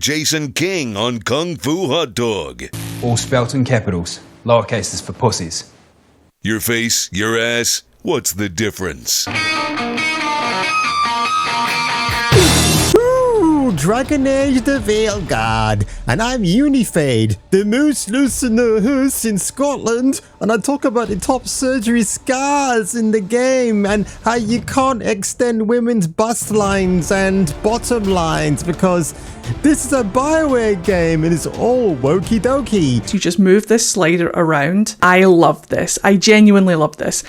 Jason King on Kung Fu Hot Dog. All spelt in capitals. Lowercase is for pussies. Your face, your ass, what's the difference? Dragon Age the Veilguard, and I'm Unifade, the moose loosener in Scotland, and I talk about the top surgery scars in the game and how you can't extend women's bust lines and bottom lines because this is a Bioware game and it's all wokey dokey. To just move this slider around. I love this. I genuinely love this.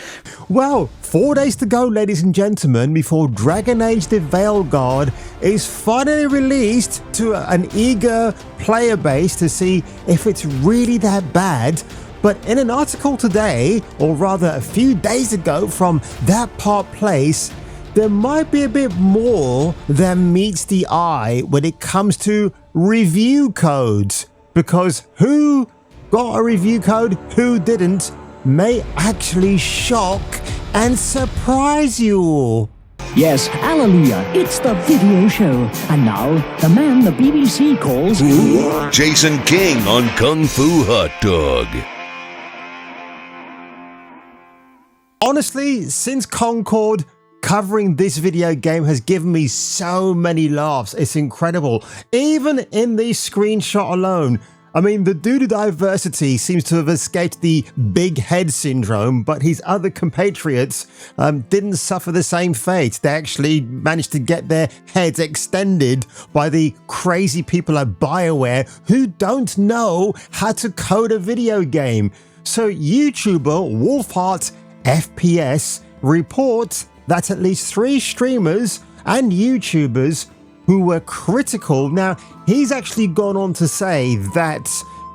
Well, 4 days to go, ladies and gentlemen, before Dragon Age the Veilguard is finally released to an eager player base to see if it's really that bad. But in an article today, or rather a few days ago from That Part Place, there might be a bit more than meets the eye when it comes to review codes. Because who got a review code, who didn't, may actually shock and surprise you. Yes, hallelujah, it's the video show. And now, the man the BBC calls... Jason King on Kung Fu Hot Dog. Honestly, since Concord, covering this video game has given me so many laughs. It's incredible. Even in the screenshot alone. I mean, the dude of diversity seems to have escaped the big head syndrome, but his other compatriots didn't suffer the same fate. They actually managed to get their heads extended by the crazy people at Bioware who don't know how to code a video game. So YouTuber Wolfheart FPS reports that at least 3 streamers and YouTubers who were critical. Now, he's actually gone on to say that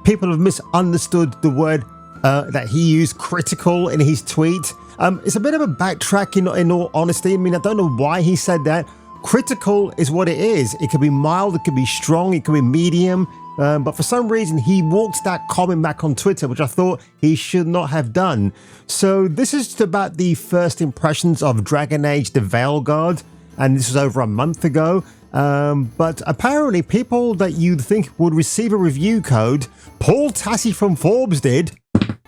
people have misunderstood the word that he used, critical, in his tweet. It's a bit of a backtrack in all honesty. I mean, I don't know why he said that. Critical is what it is. It can be mild, it can be strong, it can be medium. But for some reason, he walked that comment back on Twitter, which I thought he should not have done. So this is just about the first impressions of Dragon Age the Veilguard, and this was over a month ago. But apparently people that you'd think would receive a review code, Paul Tassi from Forbes did.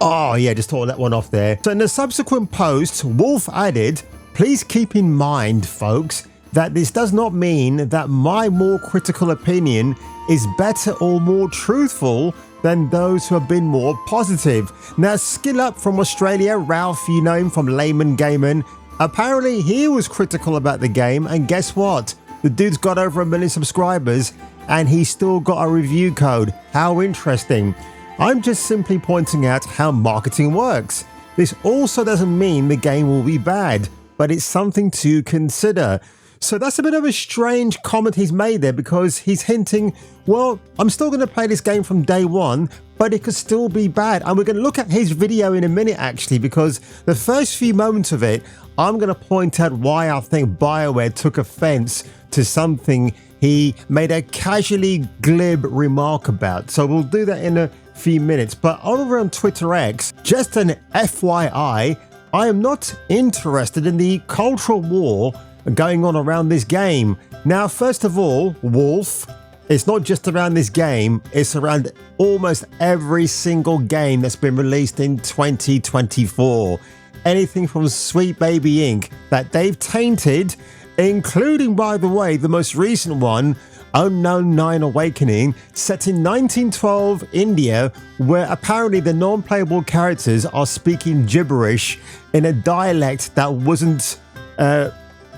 Oh yeah, just tore that one off there. So in the subsequent post, Wolf added, please keep in mind, folks, that this does not mean that my more critical opinion is better or more truthful than those who have been more positive. Now, Skill Up from Australia, Ralph, you know him from Layman Gaming, apparently he was critical about the game, and guess what? The dude's got over 1 million subscribers and he's still got a review code. How interesting. I'm just simply pointing out how marketing works. This also doesn't mean the game will be bad, but it's something to consider. So that's a bit of a strange comment he's made there, because he's hinting, well, I'm still going to play this game from day one, but it could still be bad. And we're going to look at his video in a minute, actually, because the first few moments of it, I'm going to point out why I think BioWare took offense to something he made a casually glib remark about. So we'll do that in a few minutes. But over on Twitter X, just an FYI, I am not interested in the cultural war going on around this game. Now, first of all, Wolf, it's not just around this game, it's around almost every single game that's been released in 2024. Anything from Sweet Baby Inc. that they've tainted, including, by the way, the most recent one, Unknown 9 Awakening, set in 1912 India, where apparently the non-playable characters are speaking gibberish in a dialect that wasn't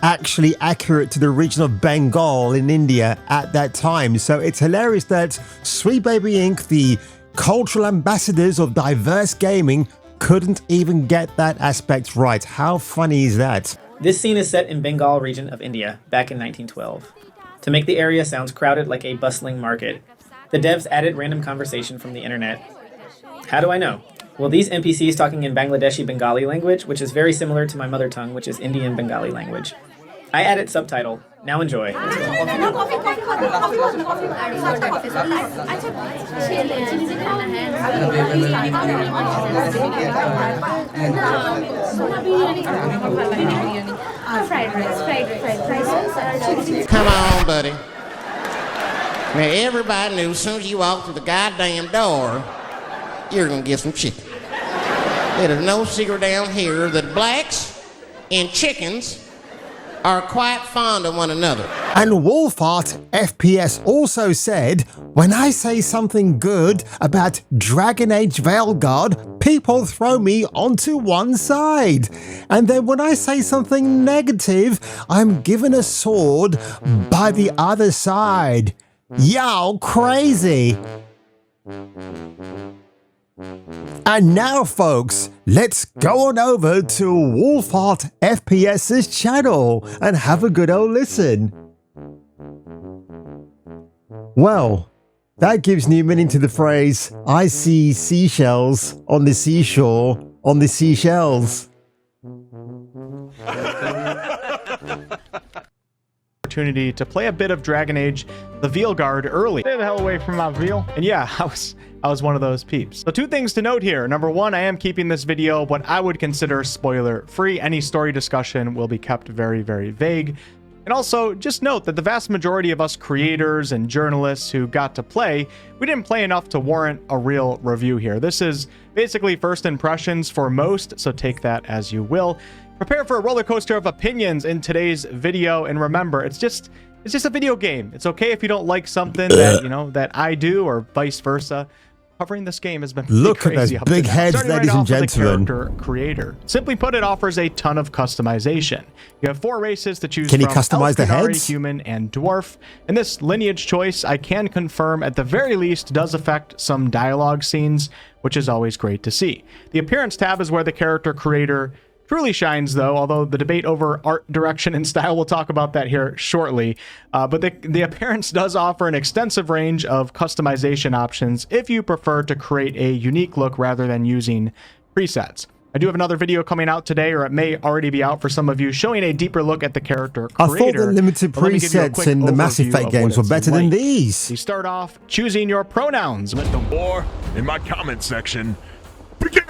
actually accurate to the region of Bengal in India at that time. So it's hilarious that Sweet Baby Inc., the cultural ambassadors of diverse gaming, couldn't even get that aspect right. How funny is that? This scene is set in Bengal region of India, back in 1912. To make the area sound crowded like a bustling market, the devs added random conversation from the internet. How do I know? Well, these NPCs talking in Bangladeshi Bengali language, which is very similar to my mother tongue, which is Indian Bengali language. I added subtitle. Now enjoy. Come on, buddy. Now, everybody knew as soon as you walked through the goddamn door, you're gonna get some chicken. There's no secret down here that blacks and chickens are quite fond of one another. And Wolfart FPS also said, when I say something good about Dragon Age Veilguard, people throw me onto one side. And then when I say something negative, I'm given a sword by the other side. Y'all crazy. And now, folks, let's go on over to Wolfart FPS's channel and have a good old listen. Well, that gives new meaning to the phrase, I see seashells on the seashore on the seashells. Opportunity to play a bit of Dragon Age the Veilguard early. Stay the hell away from my veal. And yeah, I was one of those peeps. So 2 things to note here. Number 1, I am keeping this video what I would consider spoiler free. Any story discussion will be kept very, very vague. And also, just note that the vast majority of us creators and journalists who got to play, we didn't play enough to warrant a real review here. This is basically first impressions for most, so take that as you will. Prepare for a roller coaster of opinions in today's video, and remember, it's just a video game. It's okay if you don't like something that, that I do, or vice versa. Covering this game has been Look crazy at those big heads, Starting ladies right and off with the gentlemen. character creator. Simply put, it offers a ton of customization. You have 4 races to choose Can from. you customize the Elf, Qunari, heads? Human, and Dwarf. And this lineage choice, I can confirm, at the very least, does affect some dialogue scenes, which is always great to see. The appearance tab is where the character creator truly shines, though, although the debate over art direction and style, we'll talk about that here shortly. But the appearance does offer an extensive range of customization options if you prefer to create a unique look rather than using presets. I do have another video coming out today, or it may already be out for some of you, showing a deeper look at the character creator. I thought the limited But let me give you a presets quick in the Mass overview Effect of games what were it's better than like. these. You start off choosing your pronouns. Let the war in my comment section begin.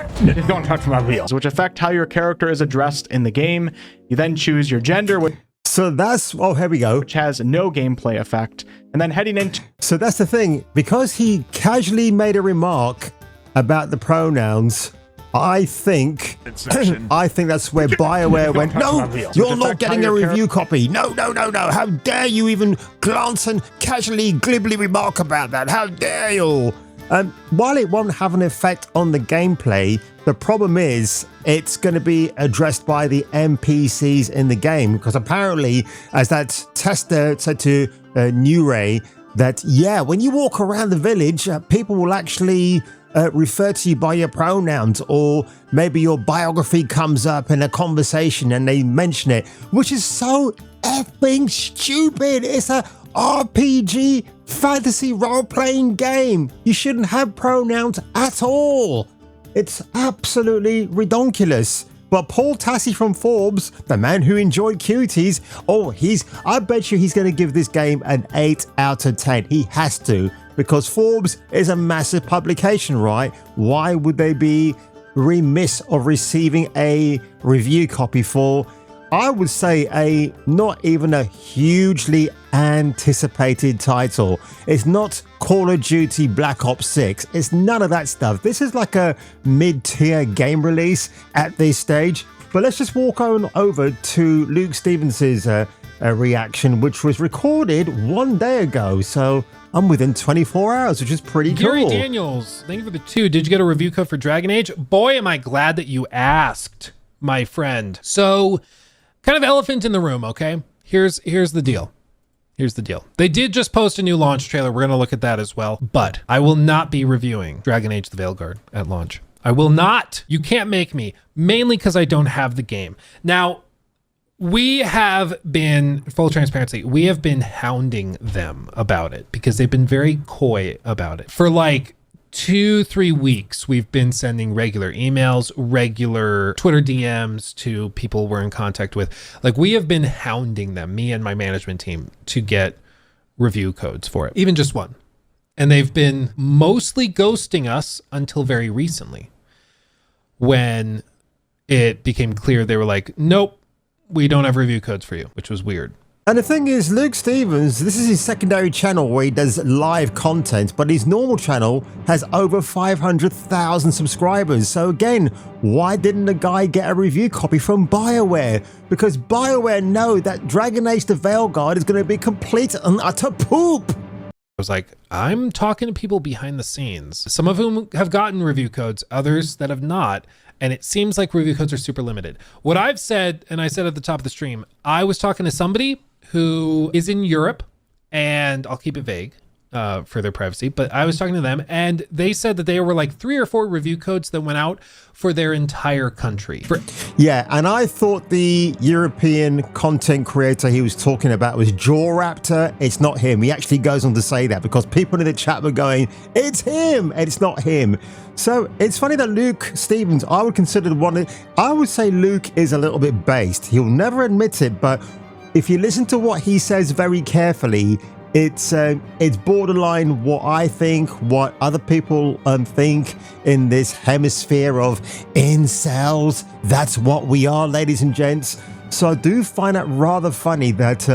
Don't touch my wheels, which affect how your character is addressed in the game. You then choose your gender, So that's, oh, here we go. which has no gameplay effect. And then heading into So that's the thing. Because he casually made a remark about the pronouns, I think Section. I think that's where Bioware went, no, you're not getting a review copy. No. How dare you even glance and casually, glibly remark about that? How dare you? While it won't have an effect on the gameplay, the problem is it's going to be addressed by the NPCs in the game, because apparently, as that tester said to New Ray, that, yeah, when you walk around the village, people will actually refer to you by your pronouns, or maybe your biography comes up in a conversation and they mention it, which is so effing stupid. It's a RPG fantasy role-playing game. You shouldn't have pronouns at all. It's absolutely redonkulous. But Paul Tassi from Forbes, the man who enjoyed cuties, I bet you he's going to give this game an 8 out of 10. He has to, because Forbes is a massive publication, right? Why would they be remiss of receiving a review copy for, I would say, not even a hugely anticipated title? It's not Call of Duty Black Ops 6. It's none of that stuff. This is like a mid-tier game release at this stage. But let's just walk on over to Luke Stevens's reaction, which was recorded 1 day ago. So I'm within 24 hours, which is pretty Gary cool. Daniels, thank you for the 2. Did you get a review code for Dragon Age? Boy, am I glad that you asked, my friend. So, kind of elephant in the room, okay? Here's the deal. Here's the deal. They did just post a new launch trailer. We're going to look at that as well. But I will not be reviewing Dragon Age the Veilguard at launch. I will not. You can't make me. Mainly because I don't have the game. Now, we have been, full transparency, we have been hounding them about it because they've been very coy about it. For like 2-3 weeks, we've been sending regular emails, regular Twitter DMs to people we're in contact with. Like, we have been hounding them, me and my management team, to get review codes for it, even just one. And they've been mostly ghosting us until very recently, when it became clear they were like, nope, we don't have review codes for you, which was weird. And the thing is, Luke Stevens, this is his secondary channel where he does live content, but his normal channel has over 500,000 subscribers. So again, why didn't the guy get a review copy from Bioware? Because Bioware know that Dragon Age the Veilguard is going to be complete and utter poop. I was like, I'm talking to people behind the scenes, some of whom have gotten review codes, others that have not. And it seems like review codes are super limited. What I've said, and I said at the top of the stream, I was talking to somebody who is in Europe, and I'll keep it vague for their privacy, but I was talking to them and they said that there were like 3 or 4 review codes that went out for their entire country. Yeah, and I thought the European content creator he was talking about was Jaw Raptor. It's not him. He actually goes on to say that because people in the chat were going, it's him, and it's not him. So it's funny that Luke Stevens, I would consider I would say Luke is a little bit based. He'll never admit it, but if you listen to what he says very carefully, it's borderline what I think, what other people think in this hemisphere of incels. That's what we are, ladies and gents. So I do find it rather funny that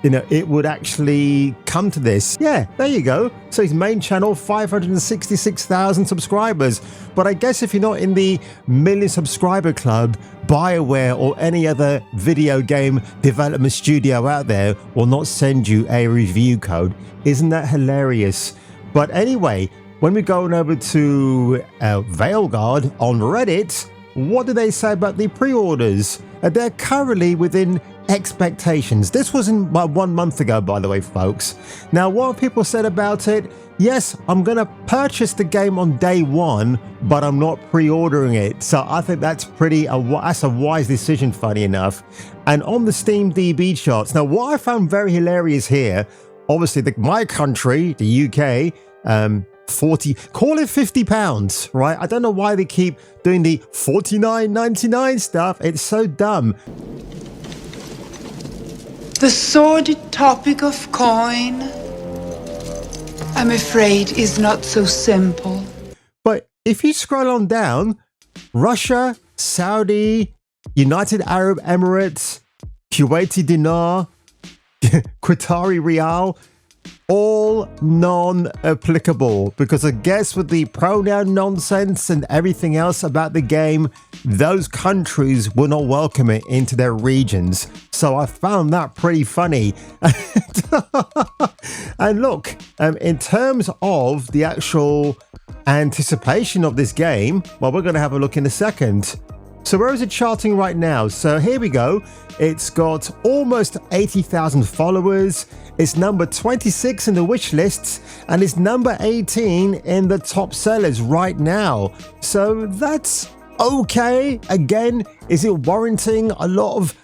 it would actually come to this. Yeah, there you go. So his main channel, 566,000 subscribers. But I guess if you're not in the million subscriber club, Bioware or any other video game development studio out there will not send you a review code. Isn't that hilarious? But anyway, when we go over to Veilguard on Reddit, what do they say about the pre-orders? They're currently within expectations. This wasn't 1 month ago, by the way, folks. Now, what have people said about it? Yes, I'm going to purchase the game on day 1, but I'm not pre-ordering it. So I think that's that's a wise decision, funny enough. And on the Steam DB charts, now what I found very hilarious here, obviously my country, the UK, call it £50, right? I don't know why they keep doing the $49.99 stuff. It's so dumb. The sordid topic of coin, I'm afraid, is not so simple. But if you scroll on down, Russia, Saudi, United Arab Emirates, Kuwaiti dinar, Qatari rial, all non-applicable, because I guess with the pronoun nonsense and everything else about the game, those countries will not welcome it into their regions. So I found that pretty funny. And look, in terms of the actual anticipation of this game, well, we're going to have a look in a second. So where is it charting right now? So here we go. It's got almost 80,000 followers. It's number 26 in the wish lists, and it's number 18 in the top sellers right now. So that's okay. Again, is it warranting a lot of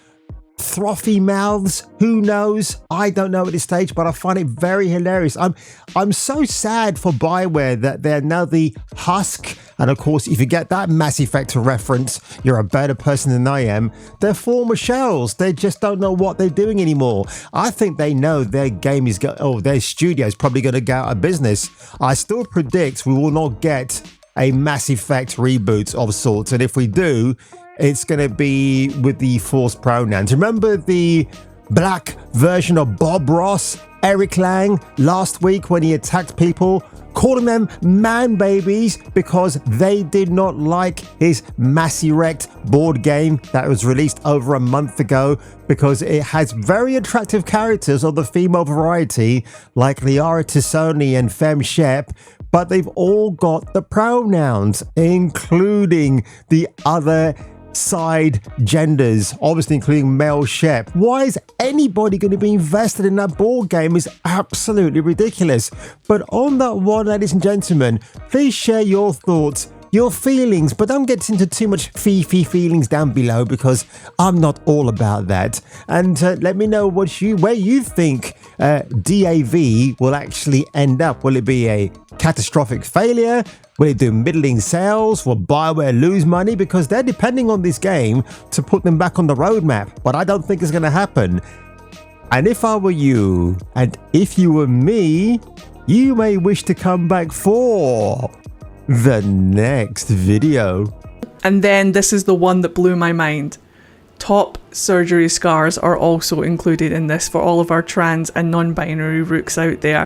frothy mouths? Who knows? I don't know at this stage, but I find it very hilarious. I'm so sad for Bioware that they're now the husk. And of course, if you get that Mass Effect reference, you're a better person than I am. They're former shells. They just don't know what they're doing anymore. I think they know their game is their studio is probably going to go out of business. I still predict we will not get a Mass Effect reboot of sorts. And if we do, it's going to be with the forced pronouns. Remember the black version of Bob Ross, Eric Lang, last week when he attacked people, calling them man babies because they did not like his Mass Effect board game that was released over a month ago because it has very attractive characters of the female variety like Liara Tissoni and Fem Shep, but they've all got the pronouns, including the other side genders, obviously including male Shep. Why is anybody going to be invested in that board game? Is absolutely ridiculous. But on that one, ladies and gentlemen, please share your thoughts, your feelings, but don't get into too much fee feelings down below because I'm not all about that. And let me know where you think DAV will actually end up. Will it be a catastrophic failure? Will it do middling sales? Will Bioware lose money? Because they're depending on this game to put them back on the roadmap. But I don't think it's going to happen. And if I were you, and if you were me, you may wish to come back for the next video. And then this is the one that blew my mind. top surgery scars are also included in this for all of our trans and non-binary rooks out there.